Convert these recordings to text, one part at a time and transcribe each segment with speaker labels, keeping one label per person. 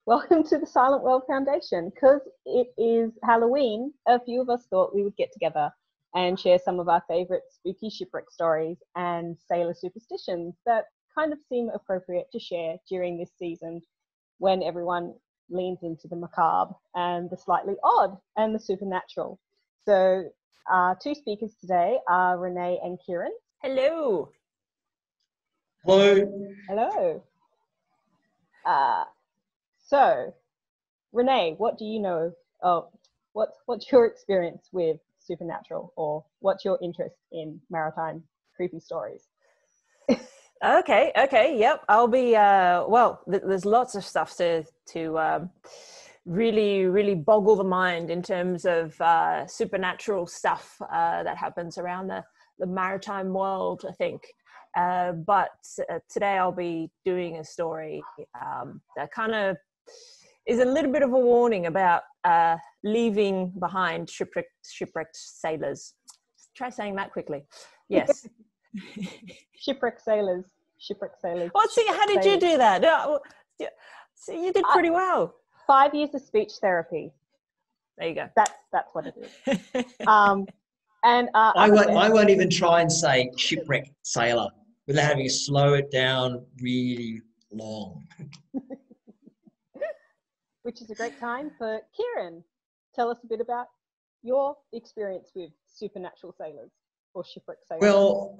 Speaker 1: Welcome to the Silent World Foundation. Because it is Halloween, a few of us thought we would get together and share some of our favourite spooky shipwreck stories and sailor superstitions that kind of seem appropriate to share during this season when everyone leans into the macabre and the slightly odd and the supernatural. So our two speakers today are Renee and Kieran.
Speaker 2: Hello.
Speaker 3: Hello.
Speaker 1: Hello. So, Renee, what do you know? What's your experience with supernatural, or what's your interest in maritime creepy stories?
Speaker 2: Okay, yep. I'll be, there's lots of stuff to really boggle the mind in terms of supernatural stuff that happens around the maritime world, I think. But today I'll be doing a story that kind of is a little bit of a warning about leaving behind shipwrecked sailors. Try saying that quickly. Yes.
Speaker 1: Shipwrecked sailors.
Speaker 2: Well, see, how did you do that? So you did pretty well.
Speaker 1: 5 years of speech therapy.
Speaker 2: There you go.
Speaker 1: That's what it is. And
Speaker 3: I won't even try and say shipwrecked sailor without having to slow it down really long.
Speaker 1: Which is a great time for Kieran. Tell us a bit about your experience with supernatural sailors or shipwreck sailors.
Speaker 3: Well,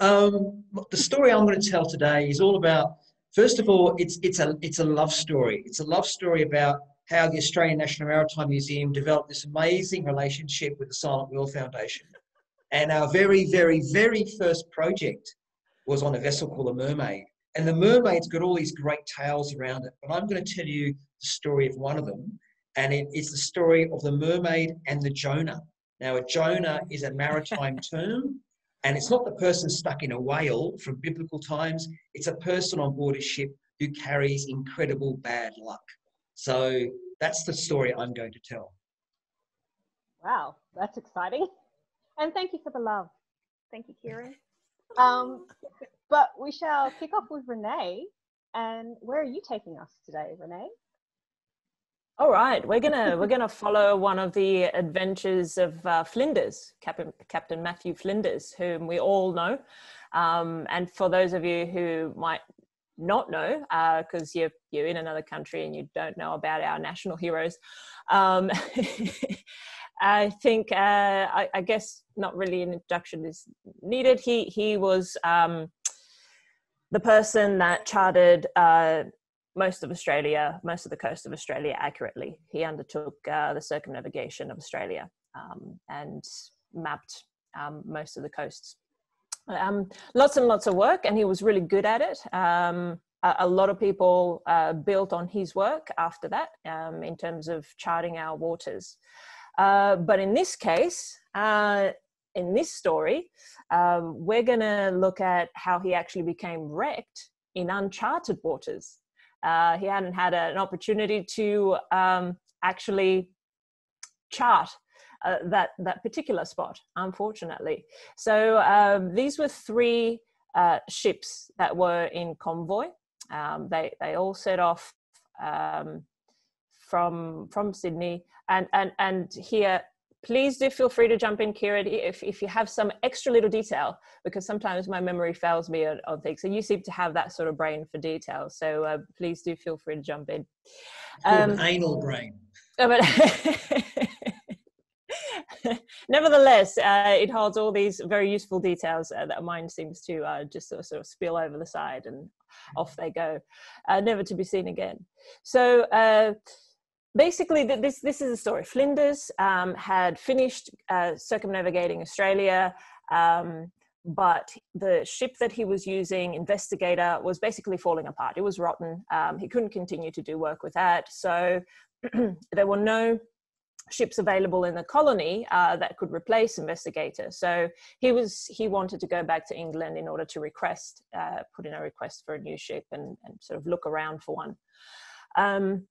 Speaker 3: the story I'm going to tell today is all about, first of all, it's a love story. It's a love story about how the Australian National Maritime Museum developed this amazing relationship with the Silent World Foundation. And our very, very, very first project was on a vessel called the Mermaid. And the Mermaid's got all these great tales around it. But I'm going to tell you the story of one of them. And it's the story of the Mermaid and the Jonah. Now, a Jonah is a maritime term. And it's not the person stuck in a whale from biblical times. It's a person on board a ship who carries incredible bad luck. So that's the story I'm going to tell.
Speaker 1: Wow, that's exciting. And thank you for the love. Thank you, Kieran. But we shall kick off with Renee. And where are you taking us today, Renee?
Speaker 2: All right, we're gonna follow one of the adventures of Flinders, Captain Matthew Flinders, whom we all know. And for those of you who might not know, because you're in another country and you don't know about our national heroes, I think I guess not really an introduction is needed. He was the person that charted most of the coast of Australia accurately. He undertook the circumnavigation of Australia and mapped most of the coasts. Lots and lots of work, and he was really good at it. A lot of people built on his work after that in terms of charting our waters. But in this case, in this story, we're going to look at how he actually became wrecked in uncharted waters. He hadn't had an opportunity to actually chart that particular spot, unfortunately. So these were three ships that were in convoy. They all set off from Sydney, and here, please do feel free to jump in, Kieran, if you have some extra little detail, because sometimes my memory fails me on things. So you seem to have that sort of brain for detail. So please do feel free to jump in.
Speaker 3: Anal brain.
Speaker 2: But nevertheless, it holds all these very useful details that mine seems to just sort of spill over the side, and off they go, never to be seen again. So basically, this is the story. Flinders had finished circumnavigating Australia, but the ship that he was using, Investigator, was basically falling apart. It was rotten. He couldn't continue to do work with that. So there were no ships available in the colony that could replace Investigator. So he wanted to go back to England in order to put in a request for a new ship and sort of look around for one.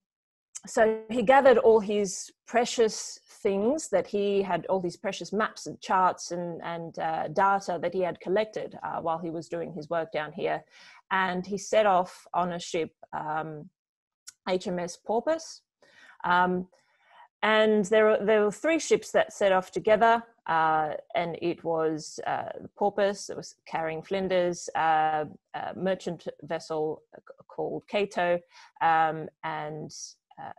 Speaker 2: So he gathered all his precious things that he had, all these precious maps and charts and data that he had collected while he was doing his work down here. And he set off on a ship, HMS Porpoise, And there were 3 ships that set off together, and it was the Porpoise that was carrying Flinders, a merchant vessel called Cato, and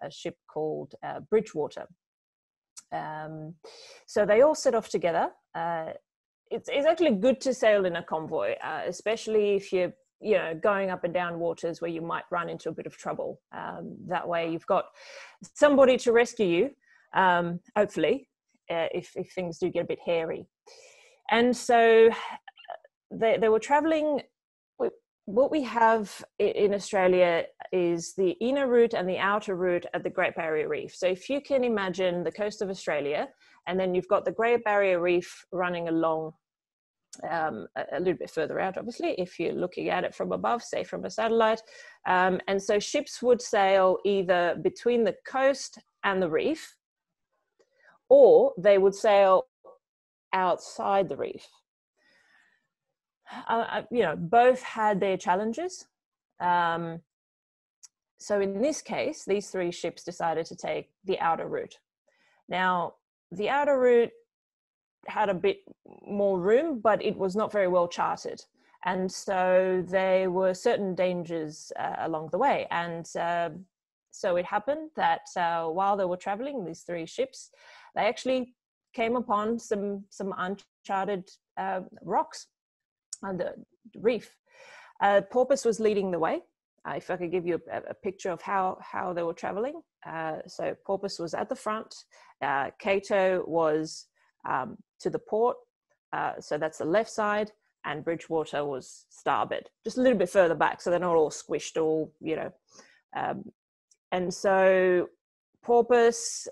Speaker 2: a ship called Bridgewater. So they all set off together. It's actually good to sail in a convoy, especially if you're going up and down waters where you might run into a bit of trouble. That way you've got somebody to rescue you, hopefully, if things do get a bit hairy. And so they were traveling. What we have in Australia is the inner route and the outer route at the Great Barrier Reef. So if you can imagine the coast of Australia, and then you've got the Great Barrier Reef running along a little bit further out, obviously, if you're looking at it from above, say from a satellite. And so ships would sail either between the coast and the reef, or they would sail outside the reef. Both had their challenges. So in this case, these 3 ships decided to take the outer route. Now, the outer route had a bit more room, but it was not very well charted. And so there were certain dangers along the way. And so it happened that while they were traveling, these 3 ships, they actually came upon some uncharted rocks on the reef. Porpoise was leading the way. If I could give you a picture of how they were traveling. So Porpoise was at the front. Cato was to the port. So that's the left side. And Bridgewater was starboard, just a little bit further back. So they're not all squished, and so Porpoise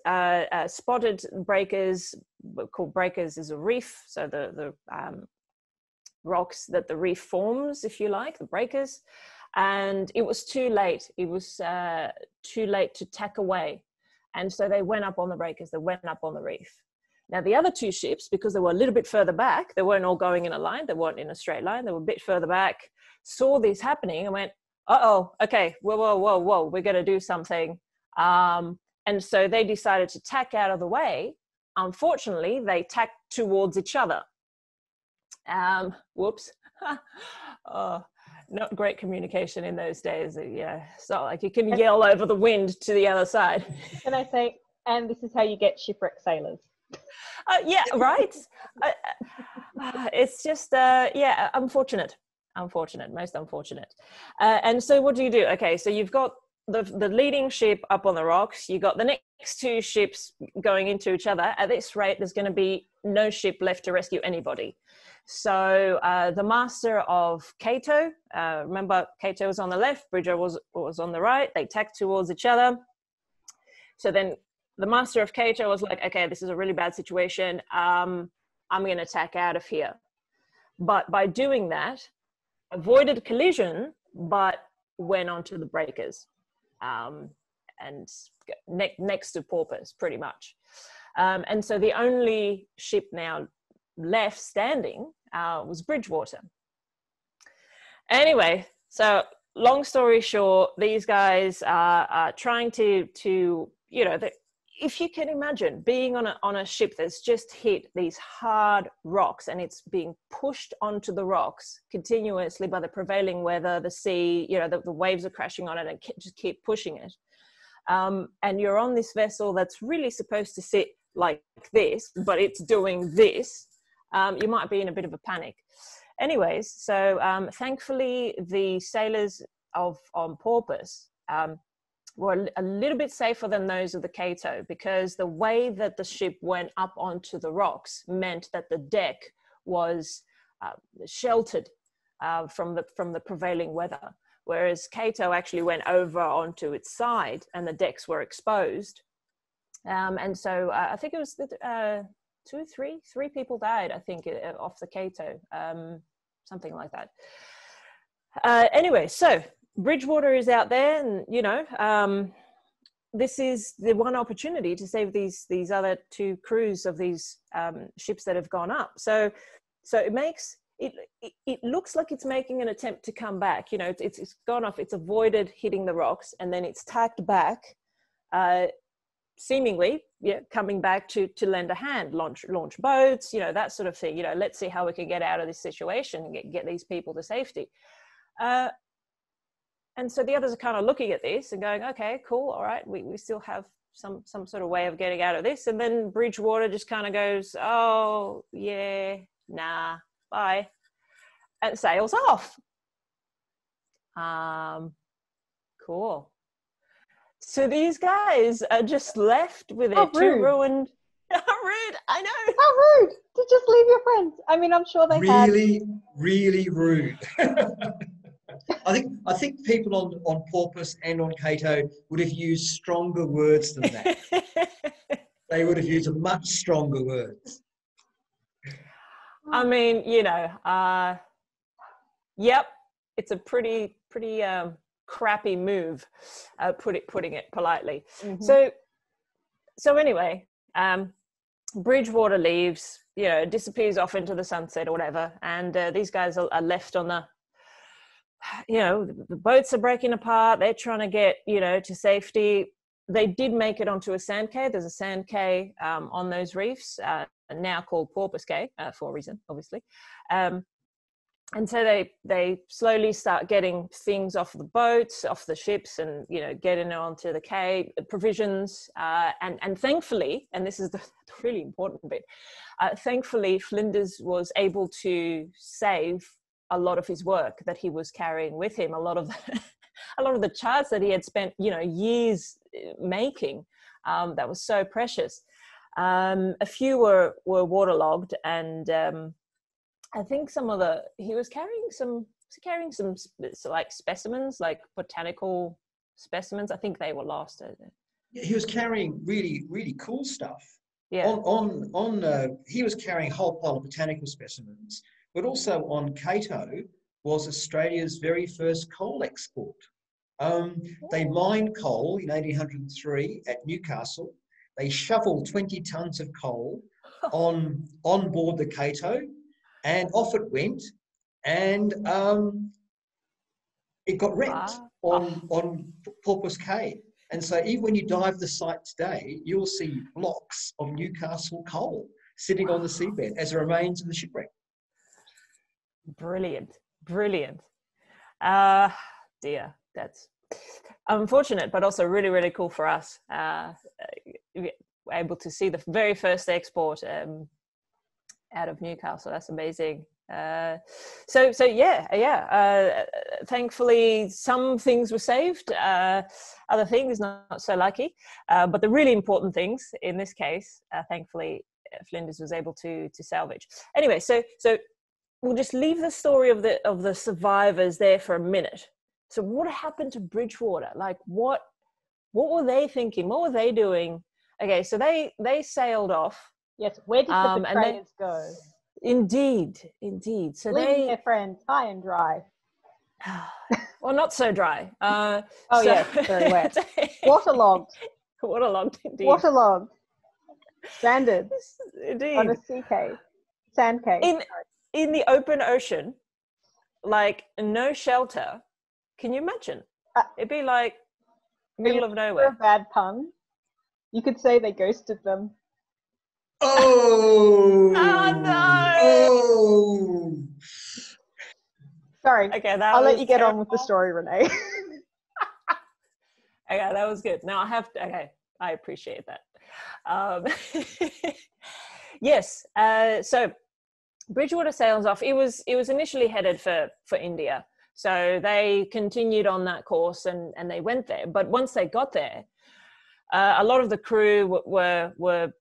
Speaker 2: spotted breakers, called breakers is a reef. So the rocks that the reef forms, if you like, the breakers. And it was too late. It was too late to tack away. And so they went up on the breakers, they went up on the reef. Now the other 2 ships, because they were a little bit further back, they weren't all going in a line, they weren't in a straight line, they were a bit further back, saw this happening and went, uh-oh, okay, whoa, we're gonna do something. And so they decided to tack out of the way. Unfortunately, they tacked towards each other. Whoops. Oh, not great communication in those days. Yeah, it's not like you can yell over the wind to the other side.
Speaker 1: Can I say, and this is how you get shipwreck sailors.
Speaker 2: Yeah, right. It's just, unfortunate, most unfortunate. And so what do? Okay, so you've got the leading ship up on the rocks. You got the next 2 ships going into each other. At this rate, there's going to be no ship left to rescue anybody. So the master of Cato, remember Cato was on the left, Bridger was on the right. They tacked towards each other. So then the master of Cato was like, okay, this is a really bad situation. I'm going to tack out of here. But by doing that, avoided collision, but went onto the breakers and next to Porpoise, pretty much. And so the only ship now left standing was Bridgewater. Anyway, so long story short, these guys are trying to if you can imagine being on a ship that's just hit these hard rocks and it's being pushed onto the rocks continuously by the prevailing weather, the sea, the waves are crashing on it and just keep pushing it. And you're on this vessel that's really supposed to sit like this, but it's doing this. You might be in a bit of a panic. Anyways, so thankfully the sailors on Porpoise were a little bit safer than those of the Cato, because the way that the ship went up onto the rocks meant that the deck was sheltered from the prevailing weather, whereas Cato actually went over onto its side and the decks were exposed. And so I think it was three people died, I think, off the Cato, something like that. Anyway, so Bridgewater is out there, and this is the one opportunity to save these other 2 crews of these ships that have gone up. So it makes it looks like it's making an attempt to come back. It's gone off. It's avoided hitting the rocks, and then it's tacked back. seemingly, yeah, coming back to lend a hand, launch boats, you know, that sort of thing. You know, let's see how we can get out of this situation and get these people to safety. And so the others are kind of looking at this and going, okay, cool, all right, we still have some sort of way of getting out of this. And then Bridgewater just kind of goes, oh, yeah, nah, bye, and sails off. Cool. So these guys are just left with their two ruined... How rude, I know.
Speaker 1: How rude to just leave your friends. I mean, I'm sure they
Speaker 3: really rude. I think people on Porpoise and on Cato would have used stronger words than that. They would have used much stronger words.
Speaker 2: I mean, you know, yep, it's a pretty crappy move, putting it politely. Mm-hmm. So anyway, Bridgewater leaves, you know, disappears off into the sunset or whatever, and these guys are left on the, you know, the boats are breaking apart. They're trying to get, you know, to safety. They did make it onto a sand cay. There's a sand cay on those reefs, now called Porpoise Cay, for a reason, obviously. And so they slowly start getting things off the boats, off the ships, and, you know, getting onto the quay, provisions. And thankfully, and this is the really important bit, thankfully Flinders was able to save a lot of his work that he was carrying with him. A lot of the charts that he had spent, you know, years making, that was so precious. A few were waterlogged, and I think he was carrying some like specimens, like botanical specimens. I think they were lost.
Speaker 3: He was carrying really cool stuff.
Speaker 2: Yeah.
Speaker 3: He was carrying a whole pile of botanical specimens, but also on Cato was Australia's very first coal export. They mined coal in 1803 at Newcastle. They shoveled 20 tons of coal on board the Cato, and off it went, and it got wrecked on Porpoise Cay. And so even when you dive the site today, you'll see blocks of Newcastle coal sitting on the seabed as remains of the shipwreck.
Speaker 2: Brilliant. Dear, that's unfortunate, but also really, really cool for us. Able to see the very first export out of Newcastle. That's amazing. So thankfully some things were saved, other things not so lucky, but the really important things in this case, thankfully Flinders was able to salvage. Anyway, so we'll just leave the story of the survivors there for a minute. So what happened to Bridgewater? Like what were they thinking? What were they doing? Okay, so they sailed off.
Speaker 1: Yes, where did the betrayers go?
Speaker 2: Indeed. So
Speaker 1: leaving their friends high and dry.
Speaker 2: Well, not so dry.
Speaker 1: Yes, very wet. Waterlogged.
Speaker 2: Indeed.
Speaker 1: Waterlogged. Stranded.
Speaker 2: Indeed.
Speaker 1: On a sand cay.
Speaker 2: In the open ocean, like no shelter. Can you imagine? It'd be like middle of nowhere.
Speaker 1: For a bad pun, you could say they ghosted them.
Speaker 3: Oh!
Speaker 2: Oh no!
Speaker 3: Oh!
Speaker 1: Sorry.
Speaker 2: Okay,
Speaker 1: I'll let you get on with the story, Renee.
Speaker 2: Okay, that was good. Now I have to. Okay, I appreciate that. Yes. So Bridgewater sails off. It was initially headed for India. So they continued on that course and they went there. But once they got there, a lot of the crew were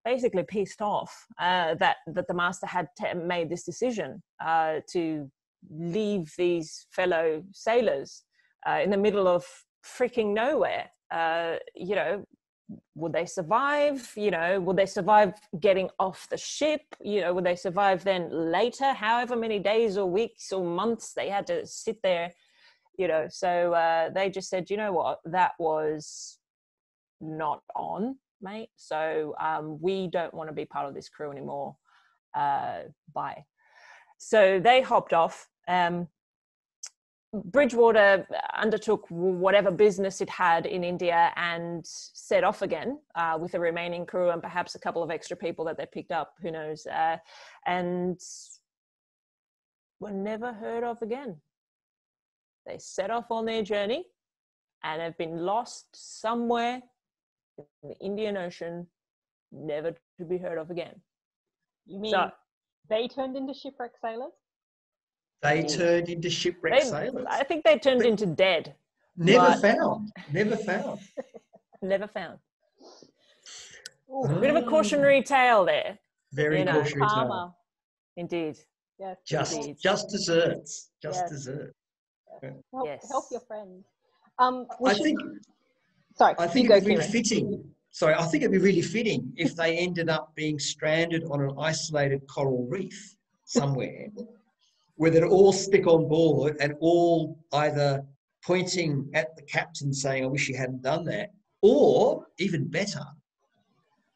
Speaker 2: basically pissed off that the master had made this decision to leave these fellow sailors in the middle of freaking nowhere. You know, would they survive? You know, would they survive getting off the ship? You know, would they survive then later, however many days or weeks or months they had to sit there, you know? So they just said, you know what, that was not on, mate. So we don't want to be part of this crew anymore. Bye. So they hopped off. Bridgewater undertook whatever business it had in India and set off again with the remaining crew and perhaps a couple of extra people that they picked up, who knows, and were never heard of again. They set off on their journey and have been lost somewhere in the Indian Ocean, never to be heard of again.
Speaker 1: You mean they turned into shipwreck sailors?
Speaker 3: They turned into shipwreck sailors.
Speaker 2: I think they turned into dead.
Speaker 3: Never found. Never found.
Speaker 2: Never found. A bit of a cautionary tale there.
Speaker 3: Very cautionary tale.
Speaker 2: Indeed.
Speaker 1: Yes.
Speaker 3: Just desserts. Just desserts.
Speaker 1: Help your friends.
Speaker 3: I think it'd be really fitting. Sorry, I think it'd be really fitting if they ended up being stranded on an isolated coral reef somewhere, where they'd all stick on board and all either pointing at the captain saying, "I wish you hadn't done that," or even better,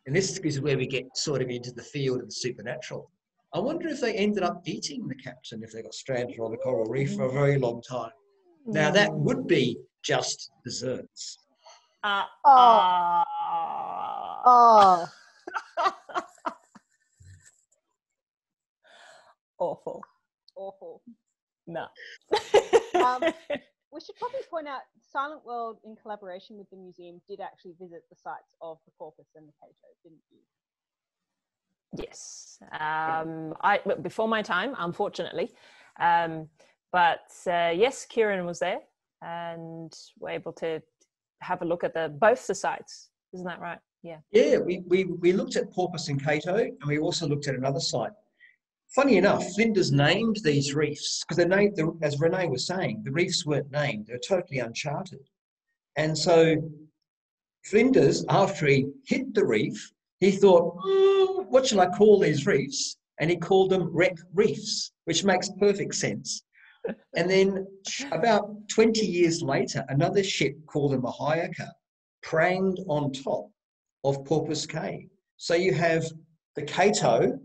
Speaker 3: and this is where we get sort of into the field of the supernatural. I wonder if they ended up eating the captain if they got stranded on a coral reef for a very long time. Now that would be just desserts.
Speaker 2: Awful. No.
Speaker 1: We should probably point out Silent World, in collaboration with the museum, did actually visit the sites of the Porpoise and the Cato, didn't you?
Speaker 2: Yes. Before my time, unfortunately. But yes, Kieran was there and were able to have a look at both the sites. Isn't that right? Yeah.
Speaker 3: Yeah, we looked at Porpoise and Cato, and we also looked at another site. Funny enough, Flinders named these reefs because they're named, as Renee was saying, the reefs weren't named; they're totally uncharted. And so Flinders, after he hit the reef, he thought, "What shall I call these reefs?" And he called them wreck reefs, which makes perfect sense. And then about 20 years later, another ship called the Mahayaka pranged on top of Porpoise Cay. So you have the Cato,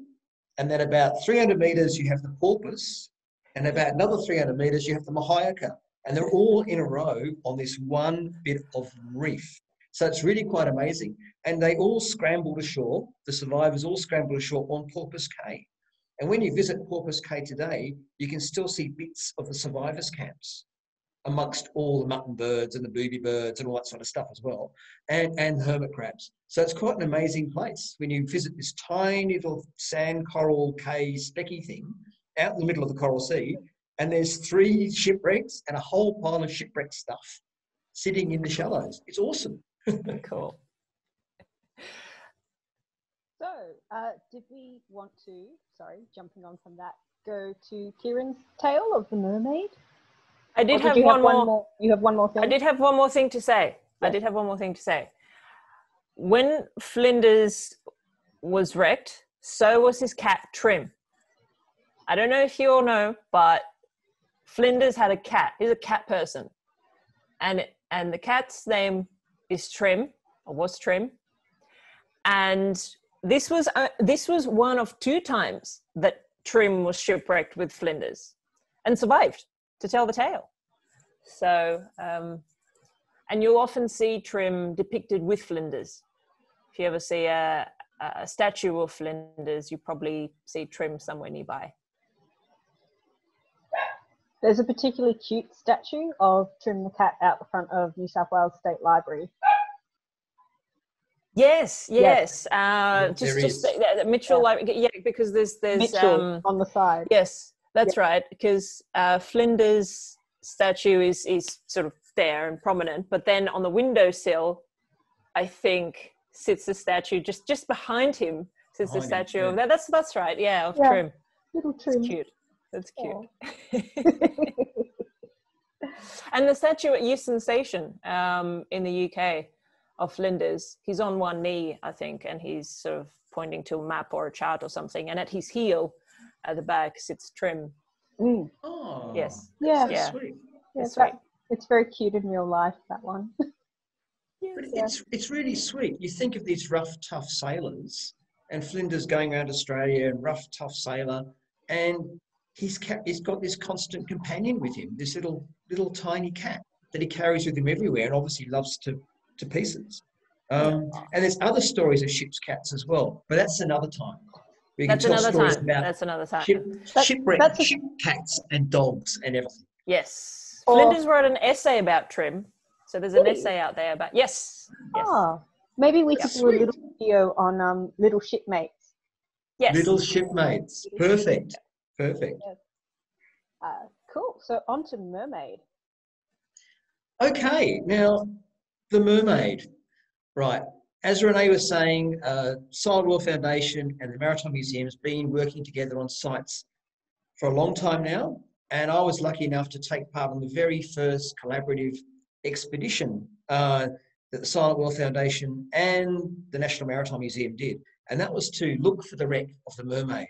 Speaker 3: and then about 300 metres you have the Porpoise, and about another 300 metres you have the Mahayaka. And they're all in a row on this one bit of reef. So it's really quite amazing. And they all scrambled ashore, the survivors all scrambled ashore on Porpoise Cay. And when you visit Porpoise Cay today, you can still see bits of the survivors' camps amongst all the mutton birds and the booby birds and all that sort of stuff as well, and hermit crabs. So it's quite an amazing place when you visit this tiny little sand coral cay specky thing out in the middle of the Coral Sea, and there's 3 shipwrecks and a whole pile of shipwreck stuff sitting in the shallows. It's awesome.
Speaker 2: Cool.
Speaker 1: So, did we want to, jumping on from that, go to Kieran's tale of the mermaid?
Speaker 2: I did have one more.
Speaker 1: You have one more thing?
Speaker 2: I did have one more thing to say.
Speaker 1: Yeah.
Speaker 2: When Flinders was wrecked, so was his cat Trim. I don't know if you all know, but Flinders had a cat. He's a cat person. And the cat's name is Trim, or was Trim. And this was one of 2 times that Trim was shipwrecked with Flinders and survived to tell the tale. So, and you'll often see Trim depicted with Flinders. If you ever see a statue of Flinders, you probably see Trim somewhere nearby.
Speaker 1: There's a particularly cute statue of Trim the cat out the front of New South Wales State Library.
Speaker 2: Yes. Mitchell, because there's
Speaker 1: Mitchell on the side.
Speaker 2: Yes, that's right. Because Flinders' statue is sort of there and prominent, but then on the windowsill, I think sits the statue just behind him. Sits the statue of that. That's right. Yeah, of Trim.
Speaker 1: Little Trim.
Speaker 2: It's cute. That's cute. And the statue at Euston Station in the UK of Flinders, he's on one knee, I think, and he's sort of pointing to a map or a chart or something, and at his heel at the back sits Trim.
Speaker 1: Mm.
Speaker 3: Oh,
Speaker 2: yes.
Speaker 3: Yeah. Sweet.
Speaker 1: Yeah, it's very cute in real life, that one.
Speaker 3: But it's really sweet. You think of these rough, tough sailors, and Flinders going around Australia and rough, tough sailor, and he's got this constant companion with him, this little tiny cat that he carries with him everywhere, and obviously loves to pieces. And there's other stories of ship's cats as well, but that's another time. We can tell stories about
Speaker 2: That's another time.
Speaker 3: Shipwreck, ship cats and dogs and everything.
Speaker 2: Yes. Flinders wrote an essay about Trim. So there's an essay out there about, yes.
Speaker 1: Oh, maybe we could do a little video on little shipmates.
Speaker 2: Yes.
Speaker 3: Little shipmates. Perfect. Perfect.
Speaker 1: Yes. Cool. So on to Mermaid.
Speaker 3: Okay, now the Mermaid. Right. As Renee was saying, Solid World Foundation and the Maritime Museum has been working together on sites for a long time now. And I was lucky enough to take part in the very first collaborative expedition that the Solid World Foundation and the National Maritime Museum did. And that was to look for the wreck of the Mermaid.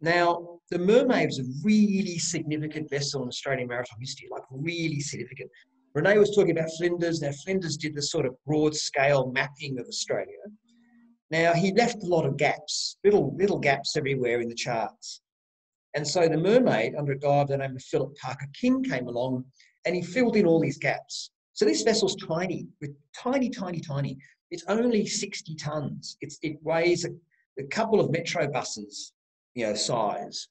Speaker 3: Now, the Mermaid was a really significant vessel in Australian maritime history, like really significant. Renee was talking about Flinders. Now, Flinders did the sort of broad-scale mapping of Australia. Now, he left a lot of gaps, little gaps everywhere in the charts. And so the Mermaid, under a guy by the name of Philip Parker King, came along and he filled in all these gaps. So this vessel's tiny, tiny. It's only 60 tonnes. It weighs a couple of metro buses, size,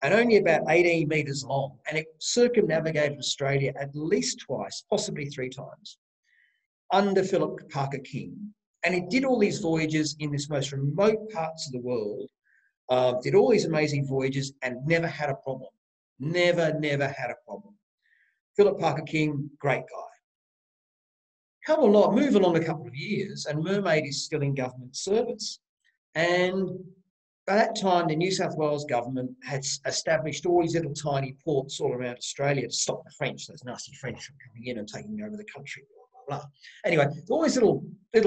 Speaker 3: and only about 18 metres long. And it circumnavigated Australia at least twice, possibly 3 times, under Philip Parker King. And it did all these voyages in this most remote parts of the world, did all these amazing voyages and never had a problem. Never had a problem. Philip Parker King, great guy. Move along a couple of years and Mermaid is still in government service. And by that time, the New South Wales government had established all these little tiny ports all around Australia to stop the French, those nasty French, from coming in and taking over the country, blah, blah, blah. Anyway, all these little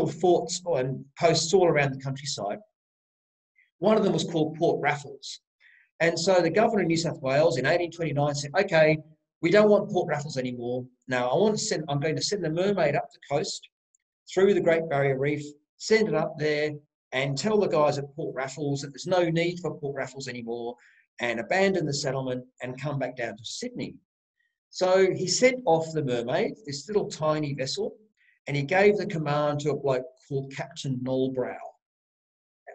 Speaker 3: forts and posts all around the countryside. One of them was called Port Raffles. And so the governor of New South Wales in 1829 said, okay, we don't want Port Raffles anymore. No, I'm going to send the Mermaid up the coast through the Great Barrier Reef, send it up there and tell the guys at Port Raffles that there's no need for Port Raffles anymore and abandon the settlement and come back down to Sydney. So he sent off the Mermaid, this little tiny vessel, and he gave the command to a bloke called Captain Nollbrow.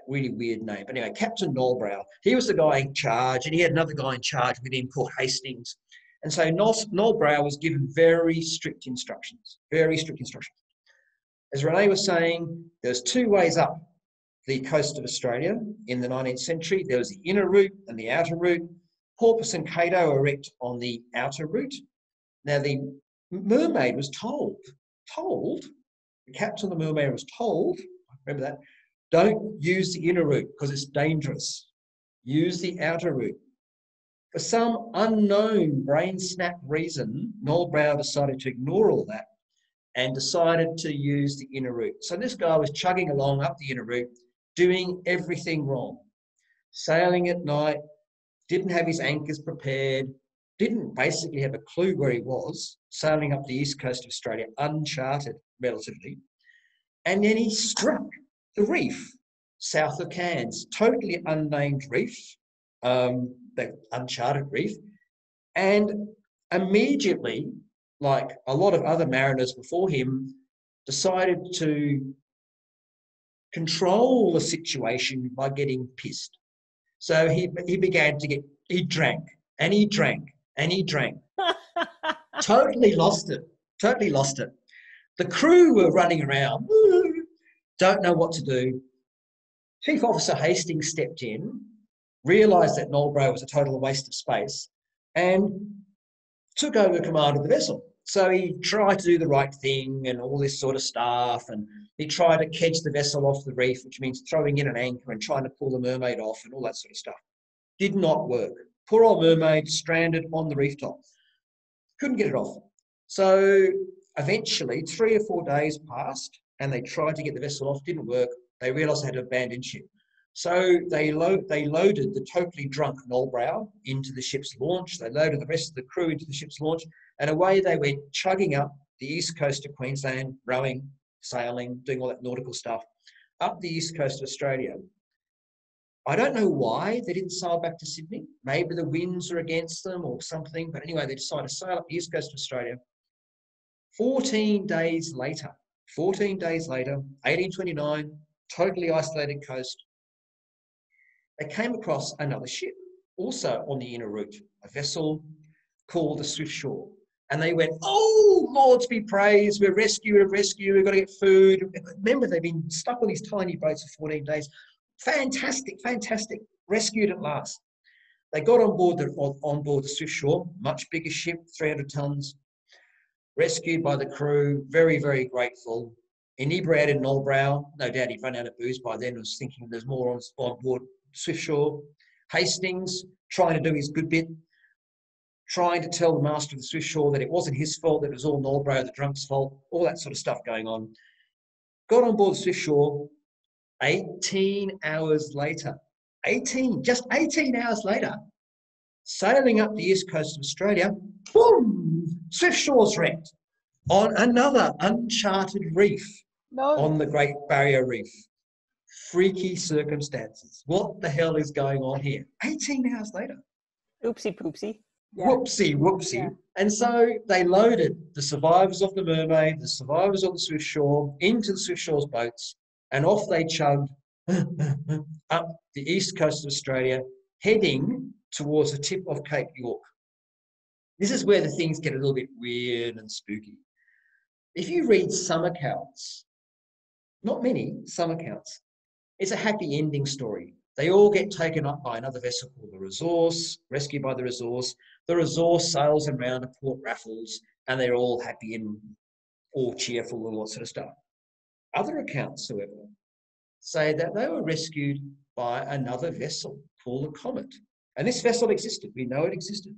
Speaker 3: Really weird name. But anyway, Captain Nollbrow, he was the guy in charge, and he had another guy in charge within Port Hastings. And so Nollbrow was given very strict instructions. As Renee was saying, there's 2 ways up the coast of Australia in the 19th century. There was the inner route and the outer route. Porpoise and Cato were wrecked on the outer route. Now, the Mermaid was told, the captain of the Mermaid was told, remember that, don't use the inner route because it's dangerous. Use the outer route. For some unknown brain snap reason, Nollbrow decided to ignore all that and decided to use the inner route. So this guy was chugging along up the inner route, doing everything wrong. Sailing at night, didn't have his anchors prepared, didn't basically have a clue where he was, sailing up the east coast of Australia, uncharted relatively. And then he struck the reef south of Cairns, totally unnamed reef, the uncharted reef, and immediately, like a lot of other mariners before him, decided to control the situation by getting pissed. So he drank. Totally lost it. The crew were running around, don't know what to do. Chief Officer Hastings stepped in, realised that Nollbrow was a total waste of space, and took over command of the vessel. So he tried to do the right thing and all this sort of stuff, and he tried to kedge the vessel off the reef, which means throwing in an anchor and trying to pull the Mermaid off and all that sort of stuff. Did not work. Poor old Mermaid stranded on the reef top. Couldn't get it off. So eventually, 3 or 4 days passed, and they tried to get the vessel off. Didn't work. They realised they had to abandon ship. So they loaded the totally drunk Nollbrow into the ship's launch. They loaded the rest of the crew into the ship's launch, and away they went, chugging up the east coast of Queensland, rowing, sailing, doing all that nautical stuff, up the east coast of Australia. I don't know why they didn't sail back to Sydney. Maybe the winds were against them or something. But anyway, they decided to sail up the east coast of Australia. 14 days later, 1829, totally isolated coast, they came across another ship, also on the inner route, a vessel called the Swift Shore. And they went, oh, Lords be praised, we're rescued, we've got to get food. Remember, they've been stuck on these tiny boats for 14 days. Fantastic, rescued at last. They got on board the Swift Shore, much bigger ship, 300 tons, rescued by the crew, very, very grateful. Inebriated Nollbrow, no doubt he'd run out of booze by then, was thinking there's more on board Swift Shore. Hastings, trying to do his good bit, trying to tell the master of the Swift Shore that it wasn't his fault, that it was all Nollbrow, the drunk's fault, all that sort of stuff going on. Got on board the Swift Shore 18 hours later. Just 18 hours later, sailing up the east coast of Australia, boom, Swift Shore's wrecked on another uncharted reef on the Great Barrier Reef. Freaky circumstances. What the hell is going on here? 18 hours later.
Speaker 2: Oopsie poopsie.
Speaker 1: Yeah.
Speaker 3: Whoopsie. Yeah. And so they loaded the survivors of the Mermaid, the survivors of the Swift Shore, into the Swift Shore's boats, and off they chugged up the east coast of Australia, heading towards the tip of Cape York. This is where the things get a little bit weird and spooky. If you read some accounts, not many, some accounts, it's a happy ending story. They all get taken up by another vessel called the Resource, rescued by the Resource. The Resource sails around to Port Raffles, and they're all happy and all cheerful and all that sort of stuff. Other accounts, however, say that they were rescued by another vessel called the Comet. And this vessel existed. We know it existed.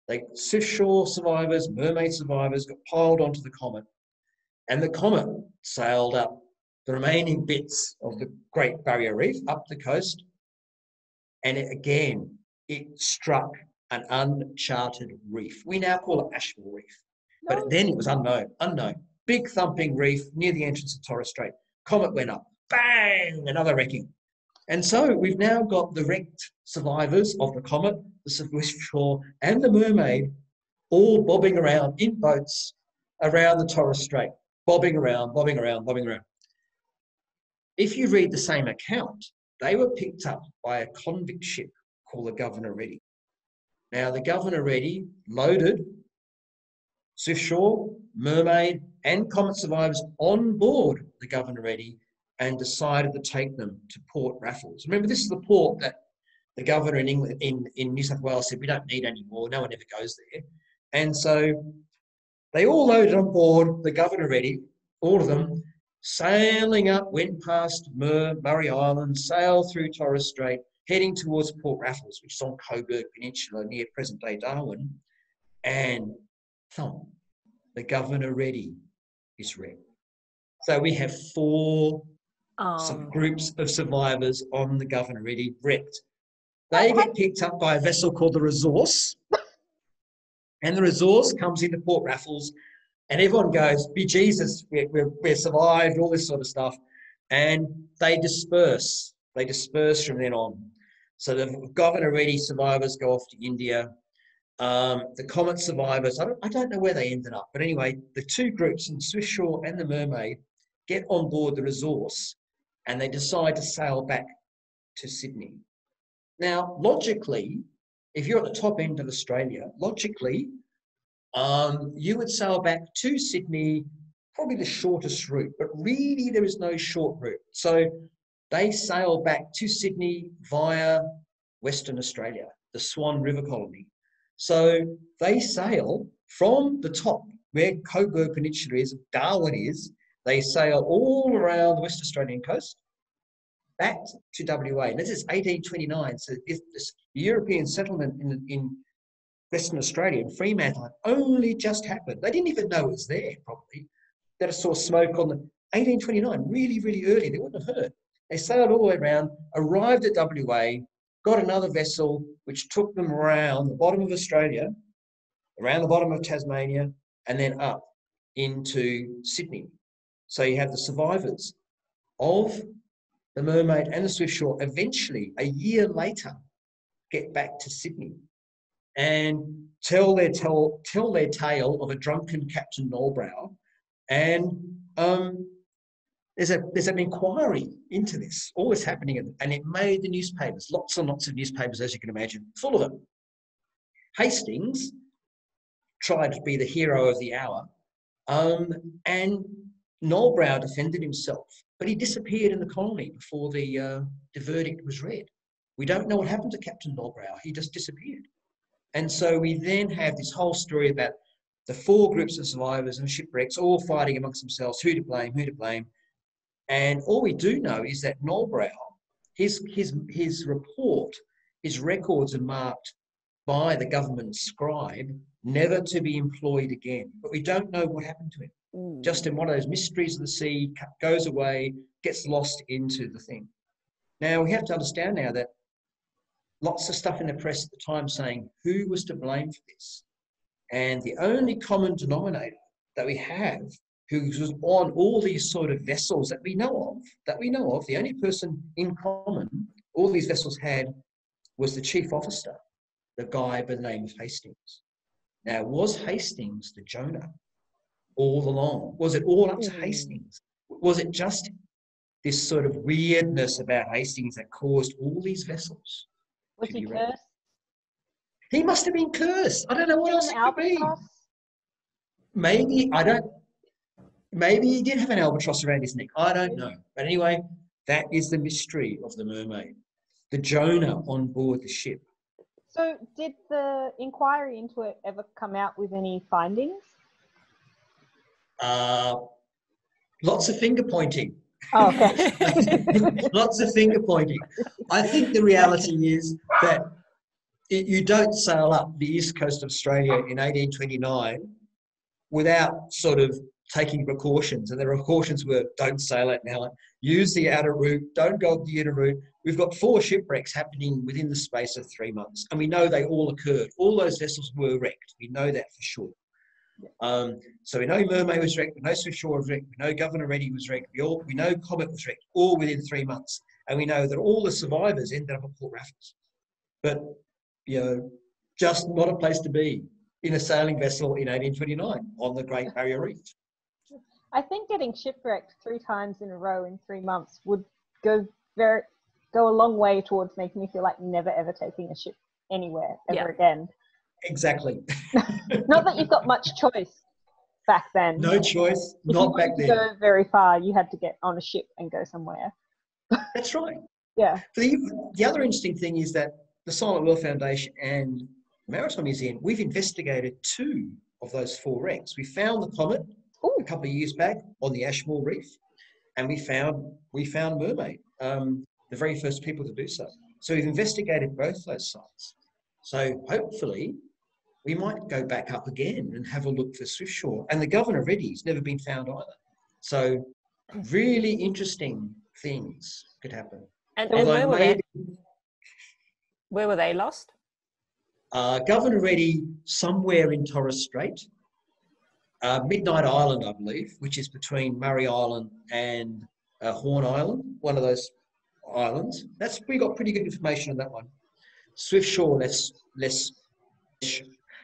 Speaker 3: The Swift Shore survivors, Mermaid survivors got piled onto the Comet, and the Comet sailed up the remaining bits of the Great Barrier Reef up the coast, and it struck an uncharted reef. We now call it Asheville Reef, but then it was unknown. Big thumping reef near the entrance of Torres Strait. Comet went up, bang, another wrecking. And so we've now got the wrecked survivors of the Comet, the Swift Shore, and the Mermaid all bobbing around in boats around the Torres Strait, bobbing around. If you read the same account, they were picked up by a convict ship called the Governor Ready. Now, the Governor Ready loaded Swift Shore, Mermaid, and Comet survivors on board the Governor Ready and decided to take them to Port Raffles. Remember, this is the port that the governor in England, in New South Wales said, we don't need any more. No one ever goes there. And so they all loaded on board the Governor Ready, all of them, sailing up, went past Murray Island, sailed through Torres Strait, heading towards Port Raffles, which is on Coburg Peninsula near present-day Darwin, and the Governor Ready is wrecked. So we have four groups of survivors on the Governor Ready wrecked. They get picked up by a vessel called the Resource, and the Resource comes into Port Raffles, and everyone goes, be Jesus, we're survived, all this sort of stuff. And they disperse. They disperse from then on. So the Governor Ready survivors go off to India. The Comet survivors, I don't know where they ended up. But anyway, the two groups, the Swift Shore and the Mermaid, get on board the Resource, and they decide to sail back to Sydney. Now, logically, if you're at the top end of Australia, logically, you would sail back to Sydney, probably the shortest route, but really there is no short route. So they sail back to Sydney via Western Australia, the Swan River Colony. So they sail from the top, where Coburg Peninsula is, Darwin is, they sail all around the West Australian coast, back to WA. And this is 1829, so if this European settlement in Western Australia, in Fremantle, only just happened. They didn't even know it was there, probably. They just saw smoke on the 1829, really, really early. They wouldn't have heard. They sailed all the way around, arrived at WA, got another vessel, which took them around the bottom of Australia, around the bottom of Tasmania, and then up into Sydney. So you have the survivors of the Mermaid and the Swiftsure eventually, a year later, get back to Sydney and tell their tale of a drunken Captain Nolbrow. And there's an inquiry into this, all this happening, and it made the newspapers, lots and lots of newspapers, as you can imagine, full of it. Hastings tried to be the hero of the hour, and Nolbrow defended himself, but he disappeared in the colony before the verdict was read. We don't know what happened to Captain Nolbrow. He just disappeared. And so we then have this whole story about the 4 groups of survivors and shipwrecks all fighting amongst themselves, who to blame. And all we do know is that Nolbrow, his report, his records are marked by the government scribe, never to be employed again. But we don't know what happened to him. Just in one of those mysteries of the sea, goes away, gets lost into the thing. Now, we have to understand now that lots of stuff in the press at the time saying who was to blame for this. And the only common denominator that we have who was on all these sort of vessels that we know of, the only person in common all these vessels had was the chief officer, the guy by the name of Hastings. Now, was Hastings the Jonah all along? Was it all up to Hastings? Was it just this sort of weirdness about Hastings that caused all these vessels?
Speaker 1: Was he cursed?
Speaker 3: He must have been cursed. I don't know what else it could be. Maybe, maybe he did have an albatross around his neck. I don't know. But anyway, that is the mystery of the Mermaid. The Jonah on board the ship.
Speaker 1: So did the inquiry into it ever come out with any findings?
Speaker 3: Lots of finger pointing.
Speaker 1: Oh, okay.
Speaker 3: Lots of finger pointing. I think the reality is that you don't sail up the east coast of Australia in 1829 without sort of taking precautions. And the precautions were don't sail it now, use the outer route, don't go up the inner route. We've got 4 shipwrecks happening within the space of 3 months. And we know they all occurred. All those vessels were wrecked. We know that for sure. So we know Mermaid was wrecked, we know Swiftsure was wrecked, we know Governor Reddy was wrecked, we know Comet was wrecked, all within 3 months. And we know that all the survivors ended up at Port Raffles. But, just not a place to be in a sailing vessel in 1829 on the Great Barrier Reef.
Speaker 1: I think getting shipwrecked 3 times in a row in 3 months would go a long way towards making me feel like never ever taking a ship anywhere ever again.
Speaker 3: Exactly.
Speaker 1: Not that you've got much choice back then.
Speaker 3: No choice, not back then.
Speaker 1: If you wanted to go very far, you had to get on a ship and go somewhere.
Speaker 3: That's right.
Speaker 1: Yeah.
Speaker 3: The other interesting thing is that the Silent World Foundation and the Maritime Museum, we've investigated 2 of those 4 wrecks. We found the Comet a couple of years back on the Ashmore Reef, and we found Mermaid, the very first people to do so. So we've investigated both those sites. So hopefully we might go back up again and have a look for Swiftsure. And the Governor Reddy's never been found either. So really interesting things could happen.
Speaker 2: And where were they lost?
Speaker 3: Governor Reddy, somewhere in Torres Strait. Midnight Island, I believe, which is between Murray Island and Horn Island, one of those islands. We got pretty good information on that one. Swiftsure,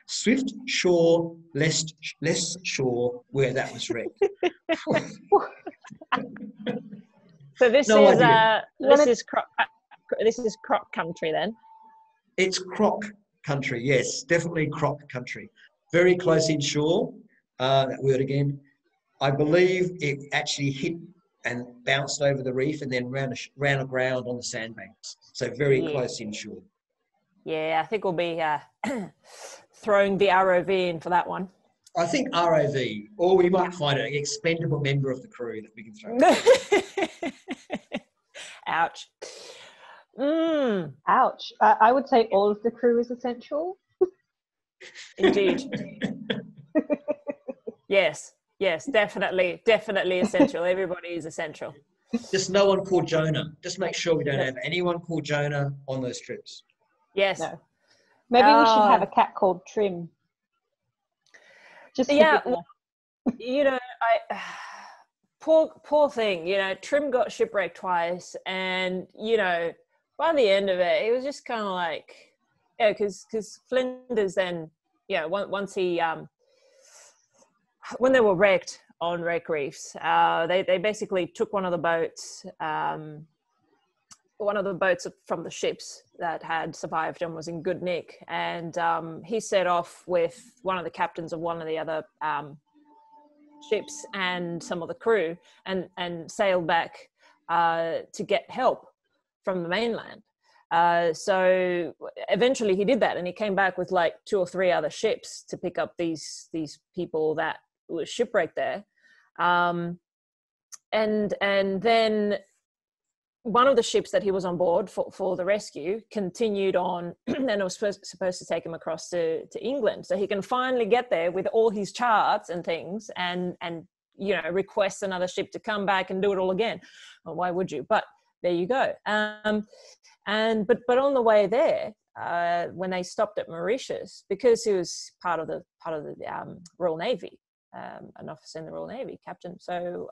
Speaker 3: Swiftsure, less sure where that was wrecked.
Speaker 2: So this is croc country then.
Speaker 3: It's croc country, yes, definitely croc country. Very close inshore. That word again. I believe it actually hit and bounced over the reef and then ran aground on the sandbanks. So very close inshore.
Speaker 2: Yeah, I think we'll be throwing the ROV in for that one.
Speaker 3: I think ROV, or we might find an expendable member of the crew that we can throw.
Speaker 2: Ouch.
Speaker 1: Ouch. I would say all of the crew is essential.
Speaker 2: Indeed. Yes, definitely essential. Everybody is essential.
Speaker 3: Just no one called Jonah. Just make sure we don't have anyone called Jonah on those trips.
Speaker 2: Yes.
Speaker 1: No. Maybe we should have a cat called Trim. Just
Speaker 2: poor thing, you know, Trim got shipwrecked twice, and, you know, by the end of it, it was just kind of like, yeah, because Flinders then, yeah, once he, when they were wrecked on wreck reefs, they basically took one of the boats from the ships that had survived and was in good nick, and he set off with one of the captains of one of the other ships and some of the crew, and sailed back to get help from the mainland. So eventually he did that, and he came back with like 2 or 3 other ships to pick up these people that were shipwrecked there. And then one of the ships that he was on board for the rescue continued on, and it was supposed to take him across to England, so he can finally get there with all his charts and things, and you know, request another ship to come back and do it all again. Well, why would you? But there you go. But on the way there, when they stopped at Mauritius, because he was part of the Royal Navy, an officer in the Royal Navy, captain. So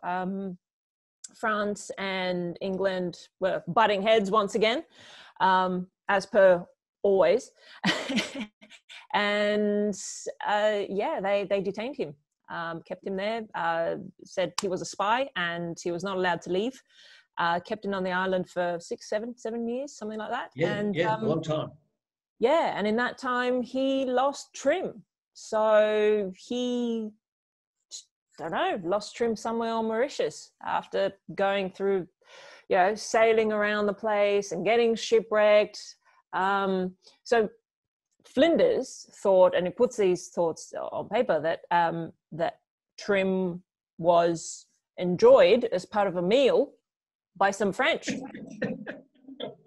Speaker 2: France and England were butting heads once again, as per always. And yeah, they detained him, kept him there, said he was a spy and he was not allowed to leave. Kept him on the island for 7 years, something like that.
Speaker 3: Yeah,
Speaker 2: and,
Speaker 3: a long time.
Speaker 2: Yeah, and in that time he lost Trim. So he, I don't know, lost Trim somewhere on Mauritius after going through, you know, sailing around the place and getting shipwrecked. So Flinders thought, and he puts these thoughts on paper, that Trim was enjoyed as part of a meal by some French,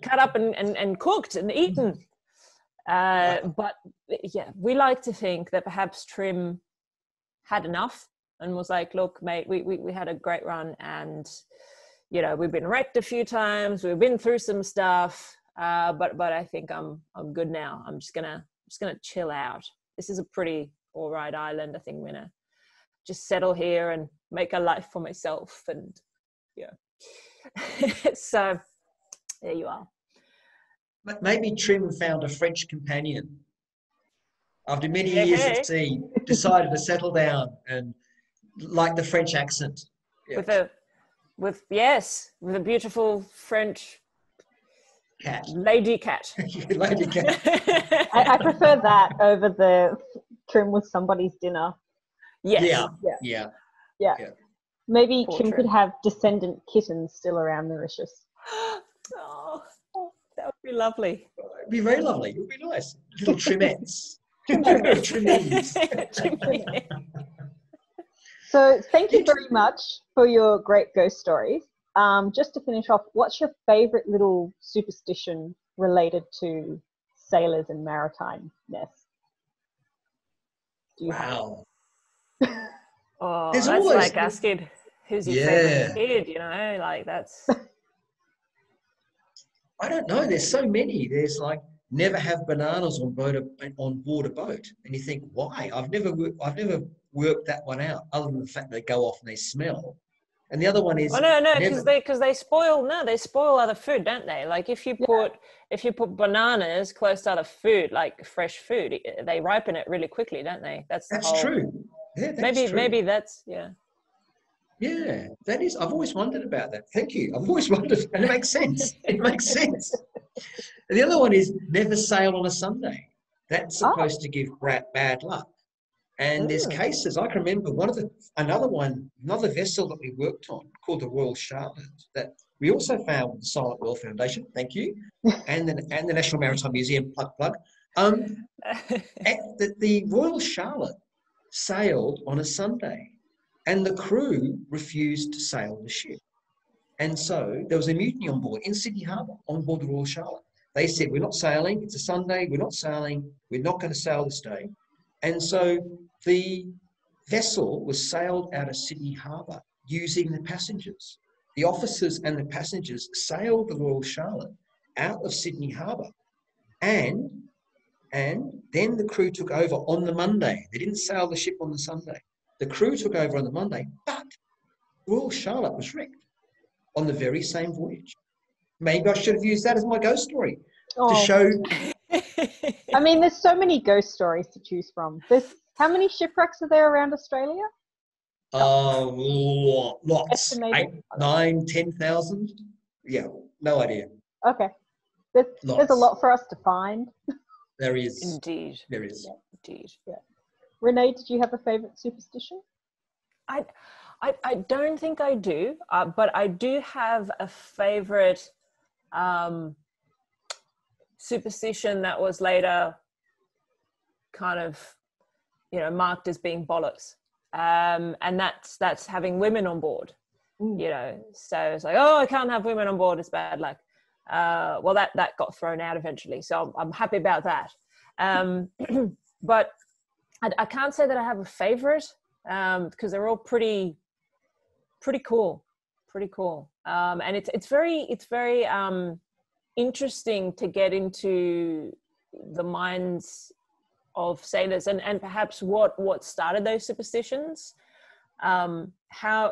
Speaker 2: cut up and cooked and eaten. But yeah, we like to think that perhaps Trim had enough and was like, look, mate, we had a great run, and, you know, we've been wrecked a few times, we've been through some stuff, but I think I'm good now. I'm just gonna chill out. This is a pretty all right island. I think I'm gonna just settle here and make a life for myself. And yeah. So there you are.
Speaker 3: Maybe Trim found a French companion. After many years at sea, decided to settle down and like the French accent. Yeah.
Speaker 2: With a beautiful French
Speaker 3: cat.
Speaker 2: Lady cat.
Speaker 3: Lady cat.
Speaker 1: I prefer that over the Trim with somebody's dinner.
Speaker 2: Yes.
Speaker 1: Yeah. Maybe
Speaker 2: Poor
Speaker 1: Trim
Speaker 2: Trim.
Speaker 1: could have descendant kittens still around Mauritius.
Speaker 2: Oh, that would be lovely.
Speaker 3: It'd be very lovely. It would be nice. Little Trimettes. Trimettes.
Speaker 1: So thank you very much for your great ghost stories. Just to finish off, what's your favourite little superstition related to sailors and maritime-ness?
Speaker 3: Wow.
Speaker 2: Oh,
Speaker 3: There's
Speaker 2: that's
Speaker 3: always
Speaker 2: like asking who's your favourite kid, you know, like that's...
Speaker 3: I don't know. There's so many. There's like never have bananas on board a boat, and you think why? I've never worked that one out, other than the fact they go off and they smell. And the other one is
Speaker 2: because they spoil other food, don't they? Like if you put bananas close to other food, like fresh food, they ripen it really quickly, don't they? That's
Speaker 3: true. Yeah,
Speaker 2: maybe that's
Speaker 3: Yeah, that is. I've always wondered about that. Thank you. I've always wondered, and it makes sense. It makes sense. And the other one is never sail on a Sunday. That's supposed to give bad luck. And there's cases. I can remember another vessel that we worked on called the Royal Charlotte that we also found with the Silent World Foundation. Thank you, and the National Maritime Museum. Plug. The Royal Charlotte sailed on a Sunday. And the crew refused to sail the ship. And so there was a mutiny on board in Sydney Harbour, on board the Royal Charlotte. They said, we're not sailing. It's a Sunday. We're not sailing. We're not going to sail this day. And so the vessel was sailed out of Sydney Harbour using the passengers. The officers and the passengers sailed the Royal Charlotte out of Sydney Harbour. And then the crew took over on the Monday. They didn't sail the ship on the Sunday. The crew took over on the Monday, but Royal Charlotte was wrecked on the very same voyage. Maybe I should have used that as my ghost story to show.
Speaker 1: I mean, there's so many ghost stories to choose from. How many shipwrecks are there around Australia?
Speaker 3: Lots.
Speaker 1: Estimated?
Speaker 3: 8, 9, 10,000. Yeah, no idea.
Speaker 1: Okay. There's a lot for us to find.
Speaker 3: There is.
Speaker 2: Indeed.
Speaker 3: There is.
Speaker 1: Yeah.
Speaker 2: Indeed.
Speaker 1: Yeah. Renee, did you have a favourite superstition?
Speaker 2: I don't think I do, but I do have a favourite superstition that was later kind of, marked as being bollocks. And that's having women on board, so it's like, oh, I can't have women on board, it's bad luck. Well, that got thrown out eventually, so I'm happy about that. But I can't say that I have a favorite, because they're all pretty cool, and it's very interesting to get into the minds of sailors and perhaps what started those superstitions. How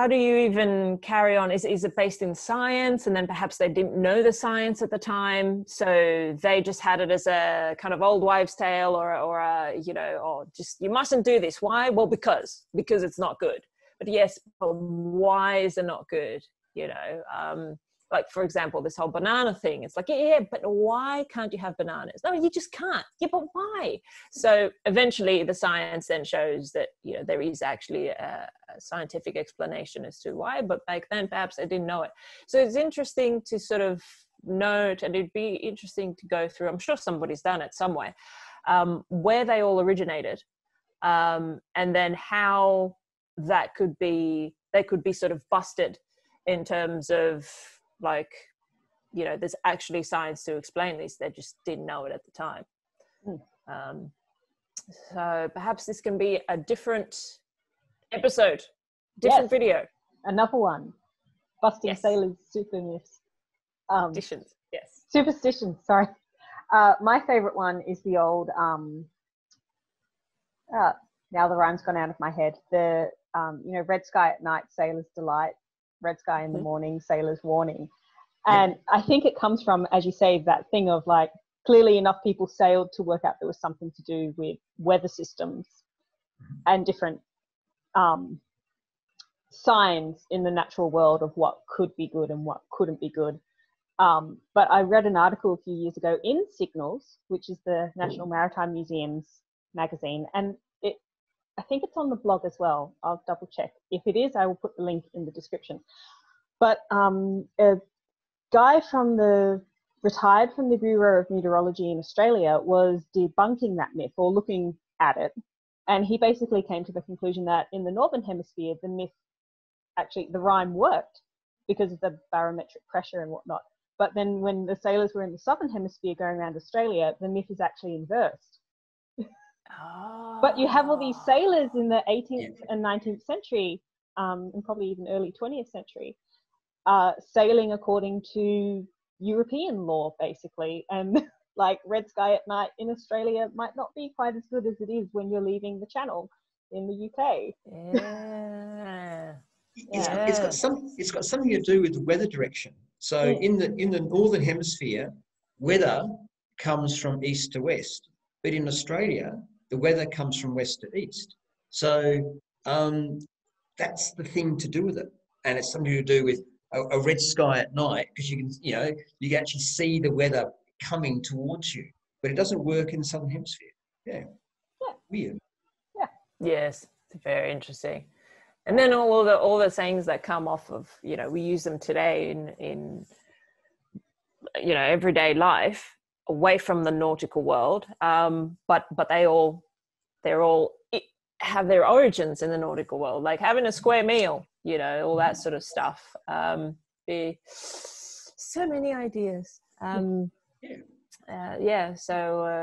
Speaker 2: do you even carry on? Is it based in science, and then perhaps they didn't know the science at the time, so they just had it as a kind of old wives' tale, or just, you mustn't do this. Why? Well, because it's not good. But yes, but why is it not good? Like, for example, this whole banana thing. It's like, yeah, but why can't you have bananas? No, you just can't. Yeah, but why? So eventually the science then shows that, there is actually a scientific explanation as to why, but back then perhaps they didn't know it. So it's interesting to sort of note, and it'd be interesting to go through, I'm sure somebody's done it some way, where they all originated, and then how they could be sort of busted in terms of, like, there's actually science to explain this. They just didn't know it at the time. So perhaps this can be a different episode, video.
Speaker 1: Another one. Busting sailors' super myths. Superstitions, sorry. My favourite one is the old, now the rhyme's gone out of my head. The, red sky at night, sailor's delight. Red sky in the morning, sailor's warning. And I think it comes from, as you say, that thing of, like, clearly enough people sailed to work out there was something to do with weather systems and different signs in the natural world of what could be good and what couldn't be good. But I read an article a few years ago in Signals, which is the National Maritime Museum's magazine, and I think it's on the blog as well. I'll double check. If it is, I will put the link in the description. But a guy retired from the Bureau of Meteorology in Australia was debunking that myth, or looking at it. And he basically came to the conclusion that in the Northern Hemisphere, the myth, actually the rhyme worked because of the barometric pressure and whatnot. But then when the sailors were in the Southern Hemisphere going around Australia, the myth is actually inversed. But you have all these sailors in the 18th and 19th century, and probably even early 20th century, sailing according to European law, basically. And like, red sky at night in Australia might not be quite as good as it is when you're leaving the Channel in the UK.
Speaker 3: It's got something to do with the weather direction. So in the Northern Hemisphere, weather comes from east to west, but in Australia, the weather comes from west to east. So that's the thing to do with it. And it's something to do with a red sky at night, because you can actually see the weather coming towards you, but it doesn't work in the Southern Hemisphere. Weird.
Speaker 2: Yes, it's very interesting. And then all the sayings that come off of, we use them today in everyday life, away from the nautical world, but they're all have their origins in the nautical world, like having a square meal, all that sort of stuff. So many ideas. So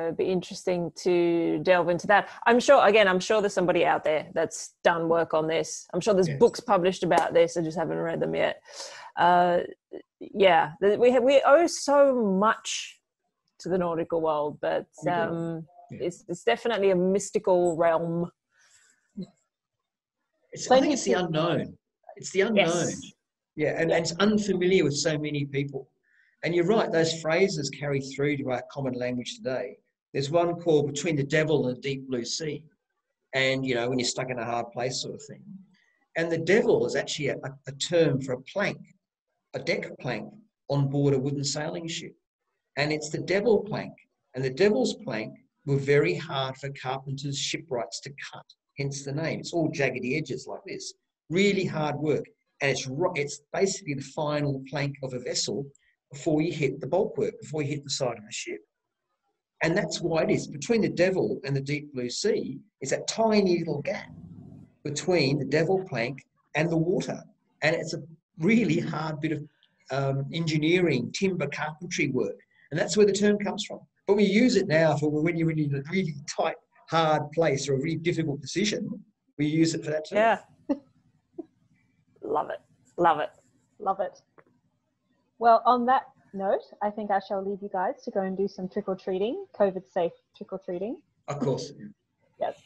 Speaker 2: it'd be interesting to delve into that. I'm sure there's somebody out there that's done work on this. I'm sure there's books published about this. I just haven't read them yet. We owe so much to the nautical world, but it's definitely a mystical realm.
Speaker 3: I think it's the unknown. It's the unknown.
Speaker 2: Yes.
Speaker 3: Yeah, and it's unfamiliar with so many people. And you're right, those phrases carry through to our common language today. There's one called between the devil and the deep blue sea. And, you know, when you're stuck in a hard place sort of thing. And the devil is actually a term for a plank, a deck plank on board a wooden sailing ship. And it's the devil plank. And the devil's plank were very hard for carpenters, shipwrights to cut, hence the name. It's all jaggedy edges like this. Really hard work. And it's basically the final plank of a vessel before you hit the bulkwork, before you hit the side of the ship. And that's why it is. Between the devil and the deep blue sea is that tiny little gap between the devil plank and the water. And it's a really hard bit of engineering, timber, carpentry work. And that's where the term comes from. But we use it now for when you're in a really tight, hard place or a really difficult decision. We use it for that term.
Speaker 2: Yeah. Love it. Love it.
Speaker 1: Love it. Well, on that note, I think I shall leave you guys to go and do some trick-or-treating, COVID-safe trick-or-treating.
Speaker 3: Of course.
Speaker 1: Yes.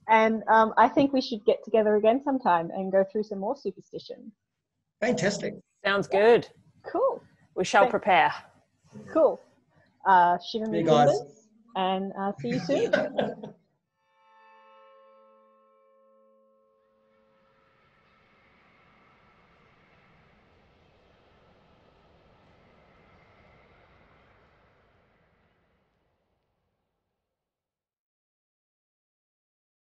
Speaker 1: And I think we should get together again sometime and go through some more superstitions.
Speaker 3: Fantastic.
Speaker 2: Sounds good.
Speaker 1: Cool.
Speaker 2: We shall prepare.
Speaker 1: Cool. Shiver me
Speaker 3: guys.
Speaker 1: timbers, and see you soon.